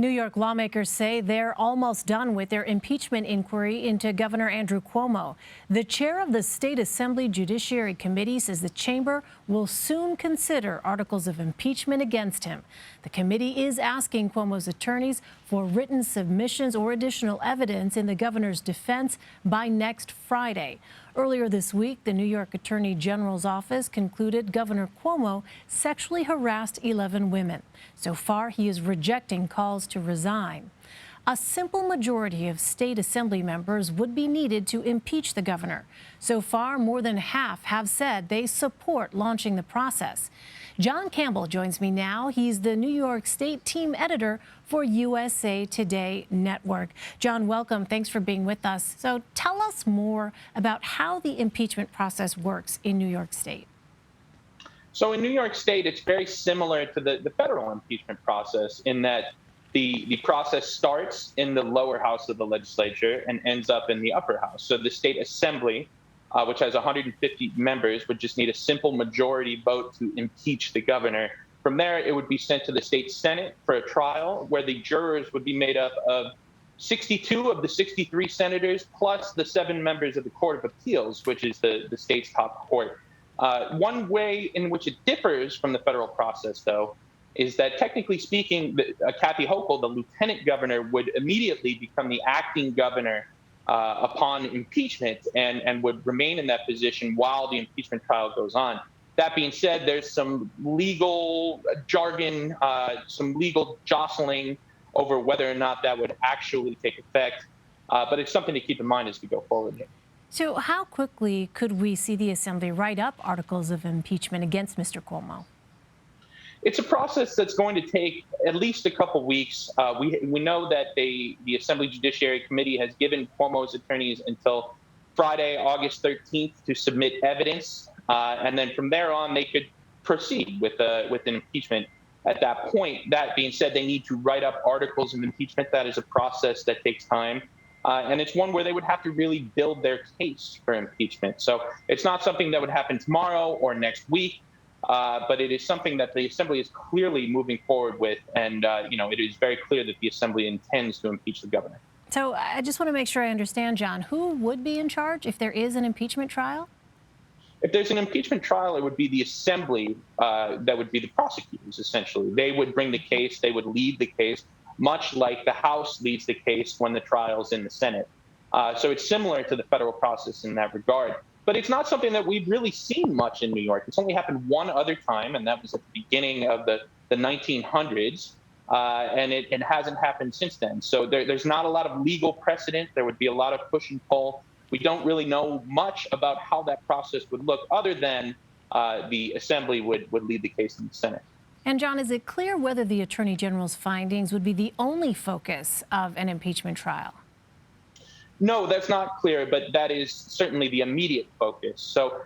New York lawmakers say they're almost done with their impeachment inquiry into Governor Andrew Cuomo. The chair of the State Assembly Judiciary Committee says the chamber will soon consider articles of impeachment against him. The committee is asking Cuomo's attorneys for written submissions or additional evidence in the governor's defense by next Friday. Earlier this week, the New York Attorney General's office concluded Governor Cuomo sexually harassed 11 women. So far, he is rejecting calls to resign. A simple majority of state assembly members would be needed to impeach the governor. So far, more than half have said they support launching the process. Jon Campbell joins me now. He's the New York State team editor for USA Today Network. Jon, welcome. Thanks for being with us. So tell us more about how the impeachment process works in New York State. So in New York State, it's very similar to the federal impeachment process in that the process starts in the lower house of the legislature and ends up in the upper house. So the state assembly, which has 150 members, would just need a simple majority vote to impeach the governor. From there, it would be sent to the state Senate for a trial where the jurors would be made up of 62 of the 63 senators plus the 7 members of the Court of Appeals, which is the state's top court. One way in which it differs from the federal process, though, is that technically speaking, Kathy Hochul, the lieutenant governor, would immediately become the acting governor upon impeachment and would remain in that position while the impeachment trial goes on. That being said, there's some legal jargon, some legal jostling over whether or not that would actually take effect. But it's something to keep in mind as we go forward here. So how quickly could we see the assembly write up articles of impeachment against Mr. Cuomo? It's a process that's going to take at least a couple weeks. We know that the Assembly Judiciary Committee has given Cuomo's attorneys until Friday, August 13th to submit evidence. And then from there on, they could proceed with an impeachment at that point. That being said, they need to write up articles of impeachment. That is a process that takes time. And it's one where they would have to really build their case for impeachment. So it's not something that would happen tomorrow or next week. But it is something that the Assembly is clearly moving forward with. And, it is very clear that the Assembly intends to impeach the governor. So I just want to make sure I understand, Jon, who would be in charge if there is an impeachment trial? If there's an impeachment trial, it would be the Assembly that would be the prosecutors, essentially. They would bring the case. They would lead the case, much like the House leads the case when the trial's in the Senate. So it's similar to the federal process in that regard. But it's not something that we've really seen much in New York. It's only happened one other time, and that was at the beginning of the 1900s, and it hasn't happened since then. So there's not a lot of legal precedent. There would be a lot of push and pull. We don't really know much about how that process would look other than the Assembly would lead the case in the Senate. And, Jon, is it clear whether the Attorney General's findings would be the only focus of an impeachment trial? No, that's not clear, but that is certainly the immediate focus. So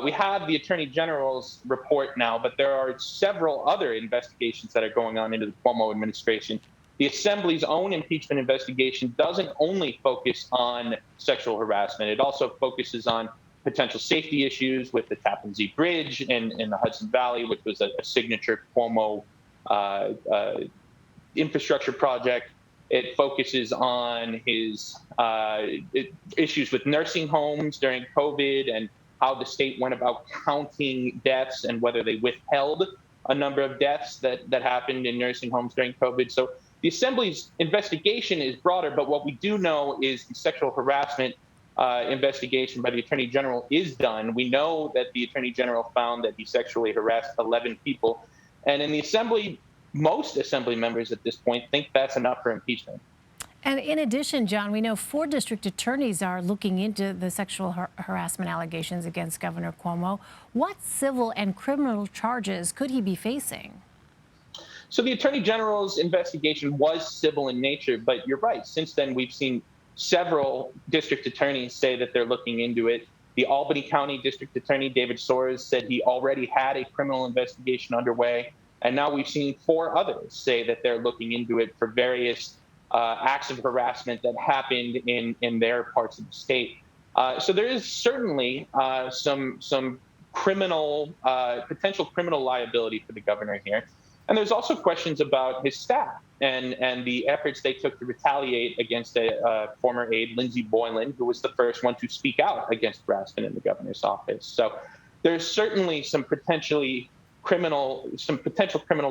we have the Attorney General's report now, but there are several other investigations that are going on into the Cuomo administration. The Assembly's own impeachment investigation doesn't only focus on sexual harassment. It also focuses on potential safety issues with the Tappan Zee Bridge in the Hudson Valley, which was a signature Cuomo infrastructure project. It focuses on his issues with nursing homes during COVID and how the state went about counting deaths and whether they withheld a number of deaths that happened in nursing homes during COVID. So the Assembly's investigation is broader, but what we do know is the sexual harassment investigation by the Attorney General is done. We know that the Attorney General found that he sexually harassed 11 people. And in the Assembly, most Assembly members at this point think that's enough for impeachment. And in addition, Jon, we know 4 district attorneys are looking into the sexual harassment allegations against Governor Cuomo. What civil and criminal charges could he be facing? So the Attorney General's investigation was civil in nature, but you're right. Since then, we've seen several district attorneys say that they're looking into it. The Albany County District Attorney, David Soares, said he already had a criminal investigation underway. And now we've seen 4 others say that they're looking into it for various acts of harassment that happened in their parts of the state. So there is certainly some potential criminal liability for the governor here. And there's also questions about his staff. and the efforts they took to retaliate against a former aide, Lindsey Boylan, who was the first one to speak out against harassment in the governor's office. So there's certainly some potential criminal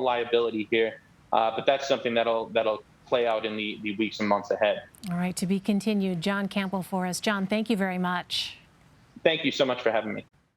liability here, but that's something that'll play out in the weeks and months ahead. All right, to be continued. Jon Campbell for us. Jon, thank you very much. Thank you so much for having me.